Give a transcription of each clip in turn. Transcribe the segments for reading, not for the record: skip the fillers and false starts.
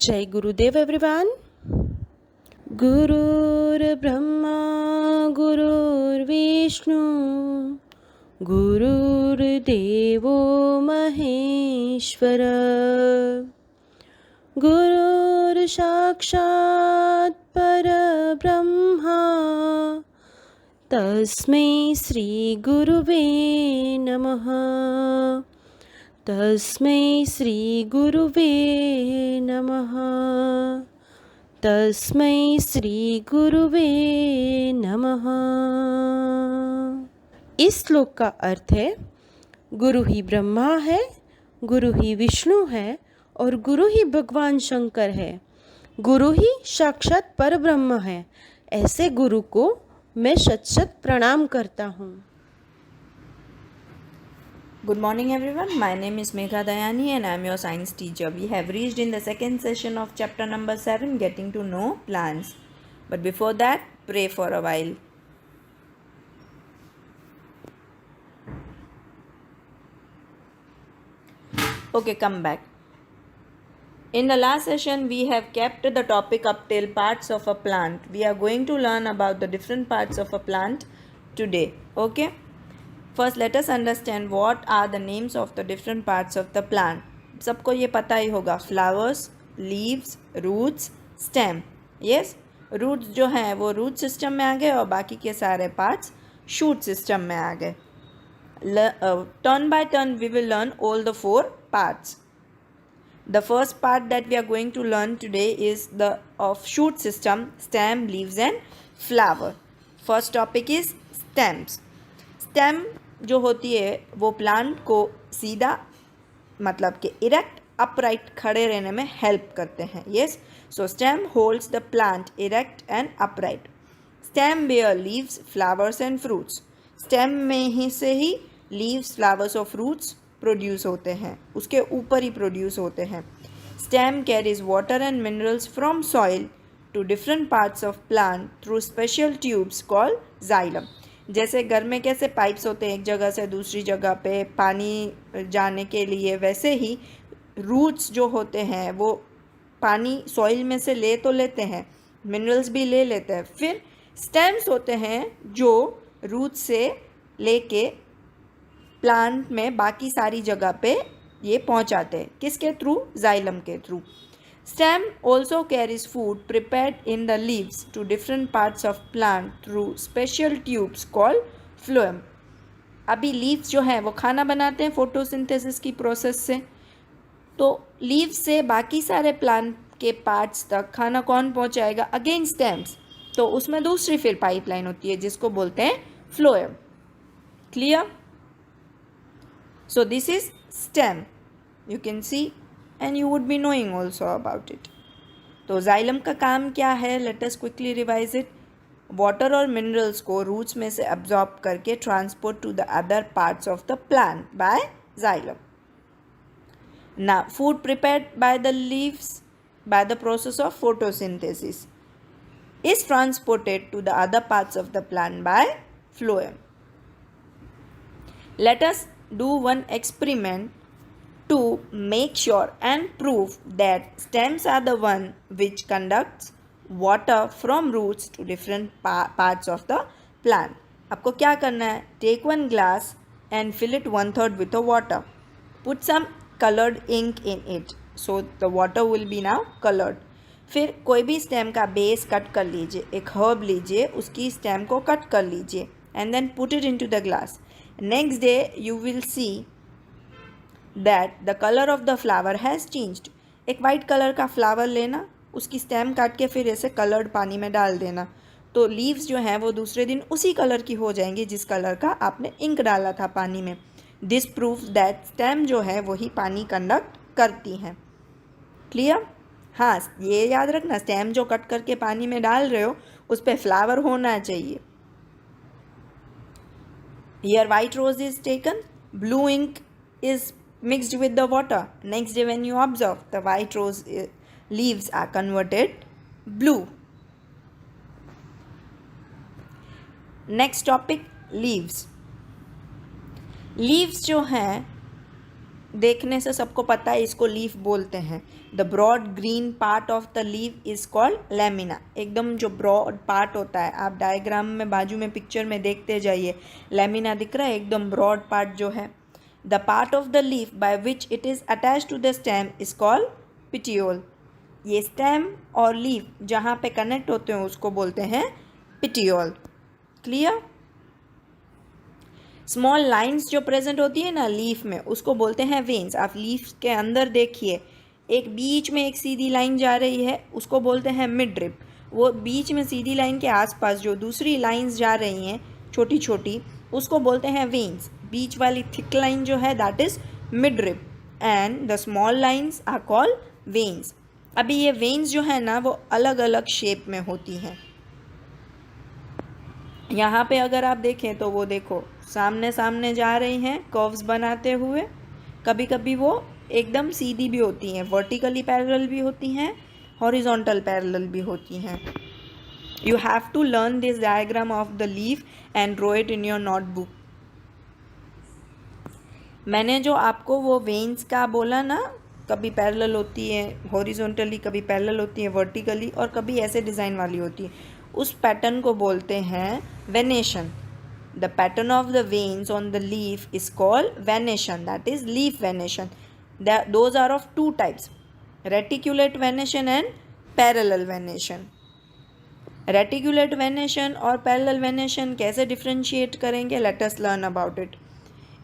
जय गुरुदेव एवरीवन। गुरुर्ब्रह्मा गुरुर्विष्णु गुरुर्देवो महेश्वर गुरुर्साक्षात् परब्रह्मा तस्मै श्री गुरुवे नमः। तस्मै श्री गुरुवे नमः। तस्मै श्री गुरुवे नमः। इस श्लोक का अर्थ है, गुरु ही ब्रह्मा है, गुरु ही विष्णु है और गुरु ही भगवान शंकर है। गुरु ही साक्षात परब्रह्म है। ऐसे गुरु को मैं शत शत प्रणाम करता हूँ। Good morning everyone, my name is Megha Dayani and I am your science teacher. We have reached in the second session of chapter number 7, getting to know plants. But before that, pray for a while. Okay, come back. In the last session, we have kept the topic up till parts of a plant. We are going to learn about the different parts of a plant today. Okay? First, let us understand what are the names of the different parts of the plant. सबको ये पता ही होगा, flowers, leaves, roots, stem. Yes, roots जो हैं वो root system में आ गए और बाकी के सारे parts shoot system में आ गए. Turn by turn we will learn all the 4 parts. The first part that we are going to learn today is the of shoot system, stem, leaves and flower. First topic is stems. Stem जो होती है वो plant को सीधा मतलब कि erect upright खड़े रहने में हेल्प करते हैं. Yes, so stem holds the plant erect and upright. Stem bear leaves, flowers and fruits. Stem में ही से ही लीव्स, फ्लावर्स और फ्रूट्स प्रोड्यूस होते हैं, उसके ऊपर ही प्रोड्यूस होते हैं. Stem carries water and minerals from soil to different parts of plant through special tubes called xylem. जैसे घर में कैसे पाइप्स होते हैं एक जगह से दूसरी जगह पे पानी जाने के लिए, वैसे ही रूट्स जो होते हैं वो पानी सॉइल में से ले तो लेते हैं, मिनरल्स भी ले लेते हैं. फिर स्टेम्स होते हैं जो रूट से लेके प्लांट में बाकी सारी जगह पे ये पहुंचाते हैं. किसके थ्रू? जाइलम के through. Stem also carries food prepared in the leaves to different parts of plant through special tubes called phloem. अभी leaves जो है वो खाना बनाते हैं फोटोसिंथेसिस की प्रोसेस से. तो leaves से बाकी सारे प्लांट के पार्ट्स तक खाना कौन पहुंचाएगा? Again stems. तो उसमें दूसरी फिर पाइपलाइन होती है जिसको बोलते हैं phloem. Clear? So this is stem. You can see and you would be knowing also about it. तो जाइलम का काम क्या है? Let us quickly revise it. Water और मिनरल्स को रूट्स में से अब्जॉर्ब करके transport to the other parts of the plant by xylem. ना food prepared by the leaves by the process of photosynthesis is transported to the other parts of the plant by phloem. Let us do one experiment to make sure and prove that stems are the one which conducts water from roots to different parts of the plant. आपको क्या करना है? Take one glass and fill it 1/3 with the water. Put some colored ink in it. So the water will be now colored. फिर कोई भी stem का base cut कर लीजिए, एक हर्ब लीजिए, उसकी स्टेम को कट कर लीजिए and then put it into the glass. Next day you will see that the color of the flower has changed. एक वाइट कलर का फ्लावर लेना, उसकी स्टेम काट के फिर ऐसे कलर्ड पानी में डाल देना, तो लीव्स जो हैं वो दूसरे दिन उसी कलर की हो जाएंगी जिस कलर का आपने इंक डाला था पानी में. दिस प्रूव्स दैट स्टेम जो है वही पानी कंडक्ट करती हैं. क्लियर? हाँ, ये याद रखना, स्टेम जो कट करके पानी में डाल रहे हो उस पर फ्लावर होना चाहिए. Here white rose is taken, blue ink is mixed with the water. Next day when you observe, the white rose leaves are converted blue. Next topic, leaves. Leaves जो हैं देखने से सबको पता है इसको लीफ बोलते हैं। The broad green part of the leaf is called lamina. एकदम जो ब्रॉड पार्ट होता है, आप डायग्राम में बाजू में पिक्चर में देखते जाइए, लैमिना दिख रहा है, एकदम ब्रॉड पार्ट जो है। The part of the leaf by which it is attach to the stem is called petiole. ये स्टेम और लीफ जहाँ पे कनेक्ट होते हैं उसको बोलते हैं पिटियोल। क्लियर? स्मॉल लाइंस जो प्रेजेंट होती है ना लीफ में, उसको बोलते हैं वेन्स। आप लीफ के अंदर देखिए, एक बीच में एक सीधी लाइन जा रही है, उसको बोलते हैं मिड रिब। वो बीच में सीधी लाइन के आसपास जो दूसरी लाइंस जा रही हैं छोटी छोटी, उसको बोलते हैं वेन्स। बीच वाली थिक लाइन जो है that is mid rib and the small lines are called veins. अभी ये वेन्स जो है ना वो अलग अलग शेप में होती हैं। यहाँ पे अगर आप देखें तो वो देखो सामने सामने जा रही हैं कर्व्स बनाते हुए। कभी कभी वो एकदम सीधी भी होती हैं, वर्टिकली पैरेलल भी होती हैं, हॉरिजॉन्टल पैरेलल भी होती हैं। You have to learn this diagram of the leaf and draw it in your notebook. मैंने जो आपको वो वेन्स का बोला ना, कभी पैरेलल होती है हॉरिजॉन्टली, कभी पैरेलल होती है वर्टिकली, और कभी ऐसे डिज़ाइन वाली होती है, उस पैटर्न को बोलते हैं venation. The pattern of the veins on the leaf is called venation, that is leaf venation. Those are of two types, reticulate venation and parallel venation. Reticulate venation और पैरेलल वेनेशन कैसे differentiate करेंगे, let us learn about it.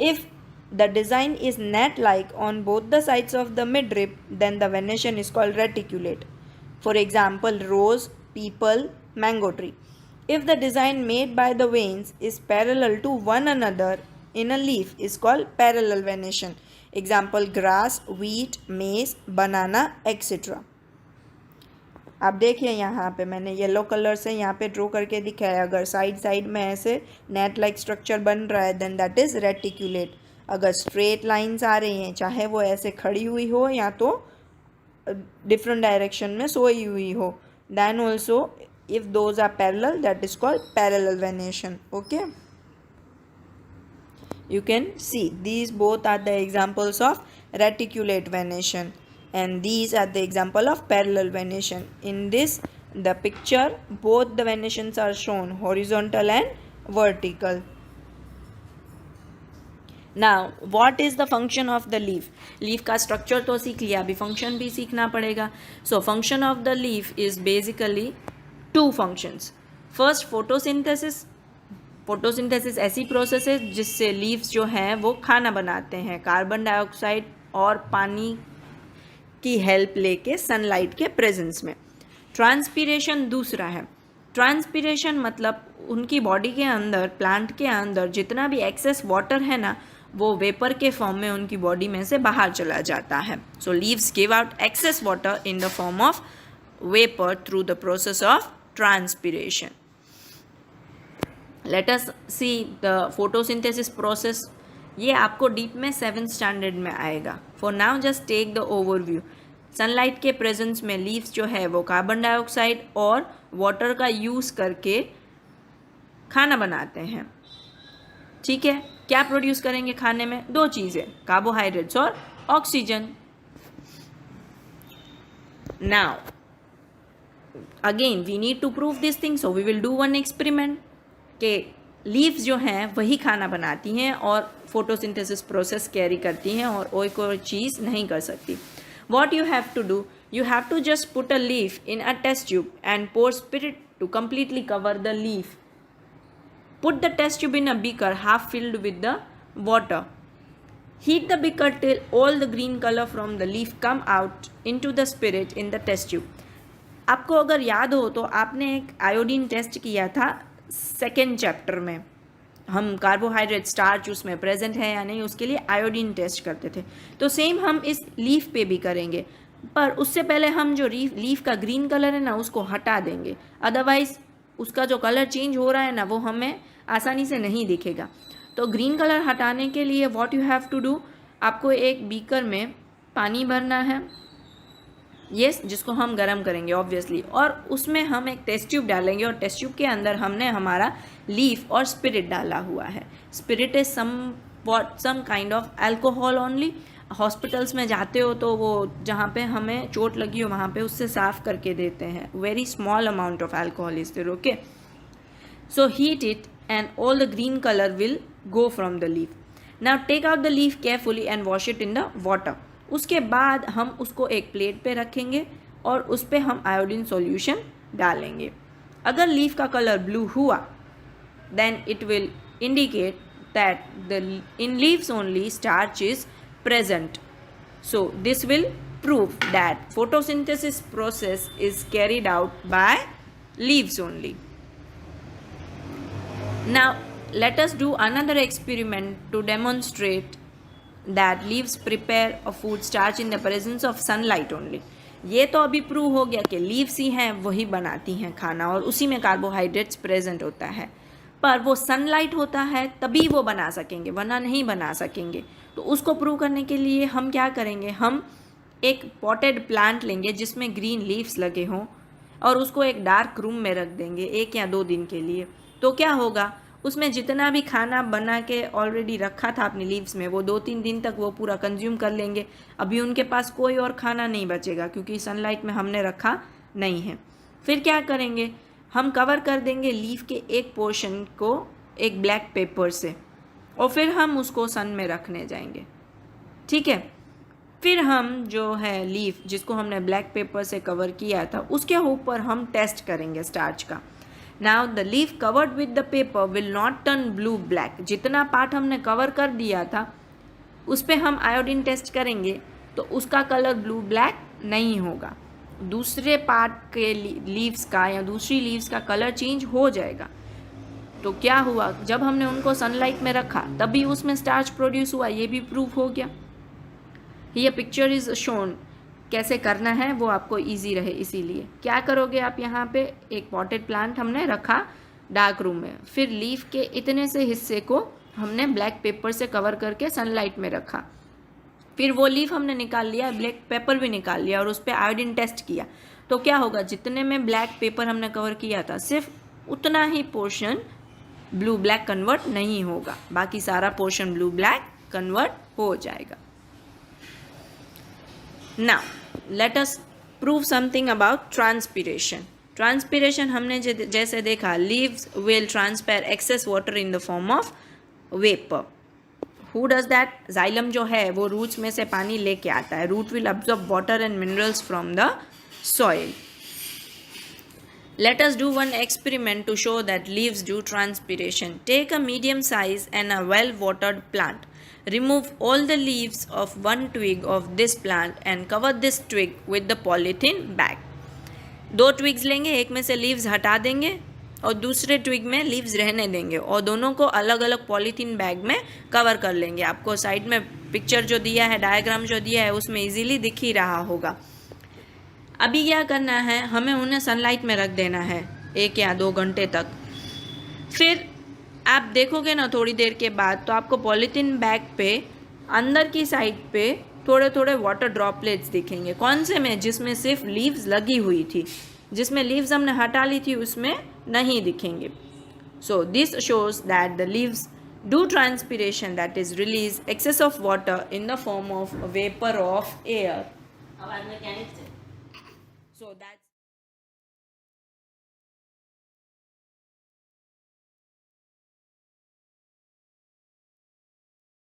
If the design is net like on both the sides of the midrib, then the venation is called reticulate. For example, rose, peepal, mango tree. If the design made by the veins is parallel to one another in a leaf is called parallel venation. Example, grass, wheat, maize, banana, etc. आप देखिए यहाँ पे मैंने yellow colour से यहाँ पे draw करके दिखाया। अगर साइड साइड में ऐसे नेट लाइक स्ट्रक्चर बन रहा है देन दैट इज रेटिकुलेट। अगर स्ट्रेट लाइंस आ रही हैं, चाहे वो ऐसे खड़ी हुई हो या तो डिफरेंट डायरेक्शन में सोई हुई हो, then also if those are parallel that is called parallel venation. Okay, you can see these both are the examples of reticulate venation and these are the example of parallel venation. In this the picture both the venations are shown, horizontal and vertical. Now what is the function of the leaf? Leaf का structure तो सीख लिया, अभी function भी सीखना पड़ेगा. So function of the leaf is basically two functions. First, photosynthesis. Photosynthesis ऐसी process है जिससे लीव्स जो हैं वो खाना बनाते हैं, कार्बन डाइऑक्साइड और पानी की हेल्प लेके सनलाइट के प्रेजेंस में। ट्रांसपीरेशन दूसरा है। ट्रांसपीरेशन मतलब उनकी बॉडी के अंदर, प्लांट के अंदर जितना भी एक्सेस वाटर है ना, वो वेपर के फॉर्म में उनकी बॉडी में से बाहर चला जाता है। So leaves give out excess water in the form of vapour through the process of transpiration. Let us see the photosynthesis process. ये आपको डीप में 7th स्टैंडर्ड में आएगा। For now just take the overview. Sunlight के presence में leaves जो है वो कार्बन डाइऑक्साइड और वाटर का यूज़ करके खाना बनाते हैं। ठीक है, क्या प्रोड्यूस करेंगे खाने में? दो चीज़ें, कार्बोहाइड्रेट्स और ऑक्सीजन। Now again we need to prove this thing, so we will do one experiment कि लीव्स जो हैं वही खाना बनाती हैं और फोटोसिंथेसिस प्रोसेस कैरी करती हैं और कोई चीज़ नहीं कर सकती। What you have to do, you have to just put a leaf in a test tube and pour spirit to completely cover the leaf. Put the test tube in a beaker half filled with the water. Heat the beaker till all the green color from the leaf come out into the spirit in the test tube. आपको अगर याद हो तो आपने एक iodine test किया था 2nd chapter में। हम कार्बोहाइड्रेट स्टार्च उसमें प्रेजेंट है या नहीं उसके लिए आयोडीन टेस्ट करते थे। तो सेम हम इस लीफ पे भी करेंगे, पर उससे पहले हम जो लीफ का ग्रीन कलर है ना उसको हटा देंगे, अदरवाइज उसका जो कलर चेंज हो रहा है ना वो हमें आसानी से नहीं दिखेगा। तो ग्रीन कलर हटाने के लिए what you have to do, आपको एक बीकर में पानी भरना है, यस, जिसको हम गर्म करेंगे ऑब्वियसली, और उसमें हम एक टेस्ट ट्यूब डालेंगे और टेस्ट ट्यूब के अंदर हमने हमारा लीफ और स्पिरिट डाला हुआ है। Spirit is some kind of alcohol only. Hospitals में जाते हो तो वो जहाँ पे हमें चोट लगी हो वहाँ पे उससे साफ करके देते हैं. Very small amount of alcohol is there. Okay, so heat it and all the green color will go from the leaf. Now take out the leaf carefully and wash it in the water. उसके बाद हम उसको एक plate पे रखेंगे और उस पे हम आयोडीन सॉल्यूशन डालेंगे. अगर लीफ का कलर ब्लू हुआ then it will indicate that in leaves only starch is present. So this will prove that photosynthesis process is carried out by leaves only. Now let us do another experiment to demonstrate that leaves prepare a food starch in the presence of sunlight only. ये तो अभी prove हो गया कि leaves ही हैं वही बनाती हैं खाना और उसी में कार्बोहाइड्रेट्स प्रेजेंट होता है, पर वो सनलाइट होता है तभी वो बना सकेंगे वरना नहीं बना सकेंगे. तो उसको प्रूव करने के लिए हम क्या करेंगे, हम एक पॉटेड प्लांट लेंगे जिसमें ग्रीन लीव्स लगे हों और उसको एक डार्क रूम में रख देंगे 1 या 2 दिन के लिए. तो क्या होगा, उसमें जितना भी खाना बना के ऑलरेडी रखा था अपनी लीव्स में वो 2-3 दिन तक वो पूरा कंज्यूम कर लेंगे. अभी उनके पास कोई और खाना नहीं बचेगा क्योंकि सनलाइट में हमने रखा नहीं है. फिर क्या करेंगे, हम कवर कर देंगे लीफ के एक पोर्शन को एक ब्लैक पेपर से और फिर हम उसको सन में रखने जाएंगे. ठीक है, फिर हम जो है लीफ जिसको हमने ब्लैक पेपर से कवर किया था उसके ऊपर हम टेस्ट करेंगे स्टार्च का. Now the leaf covered with the paper will not turn blue black. जितना पार्ट हमने कवर कर दिया था उस पर हम आयोडीन टेस्ट करेंगे तो उसका कलर ब्लू ब्लैक नहीं होगा. दूसरे पार्ट के लीव्स का या दूसरी लीव्स का कलर चेंज हो जाएगा. तो क्या हुआ, जब हमने उनको सनलाइट में रखा तभी उसमें स्टार्च प्रोड्यूस हुआ, ये भी प्रूफ हो गया. ये पिक्चर इज शोन, कैसे करना है वो आपको इजी रहे इसीलिए. क्या करोगे आप, यहाँ पे एक पॉटेड प्लांट हमने रखा डार्क रूम में, फिर लीफ के इतने से हिस्से को हमने ब्लैक पेपर से कवर करके सनलाइट में रखा, फिर वो लीफ हमने निकाल लिया, ब्लैक पेपर भी निकाल लिया और उस पर आयोडीन टेस्ट किया. तो क्या होगा, जितने में ब्लैक पेपर हमने कवर किया था सिर्फ उतना ही पोर्शन ब्लू ब्लैक कन्वर्ट नहीं होगा, बाकी सारा पोर्शन ब्लू ब्लैक कन्वर्ट हो जाएगा. Now let us prove something about transpiration. Transpiration हमने जैसे देखा, leaves will transpire excess water in the form of vapor. Who does that? Xylem जो है वो roots में से पानी लेके आता है. Root will absorb water and minerals from the soil. Let us do one experiment to show that leaves do transpiration. Take a medium size and a well-watered plant. Remove all the leaves of one twig of this plant and cover this twig with the polythene bag. 2 twigs लेंगे, एक में से leaves हटा देंगे और दूसरे twig में leaves रहने देंगे और दोनों को अलग अलग पॉलीथीन बैग में कवर कर लेंगे. आपको साइड में पिक्चर जो दिया है, डायग्राम जो दिया है उसमें इजीली दिख ही रहा होगा. अभी क्या करना है, हमें उन्हें सनलाइट में रख देना है 1 या 2 घंटे तक. फिर आप देखोगे ना थोड़ी देर के बाद तो आपको पॉलीथीन बैग पे अंदर की साइड पे थोड़े थोड़े वाटर ड्रॉपलेट्स दिखेंगे. कौन से में, जिसमें सिर्फ लीव्स लगी हुई थी, जिसमें लीव्स हमने हटा ली थी उसमें नहीं दिखेंगे. So this shows that the leaves do transpiration, that is release excess of water in the form of vapour of air.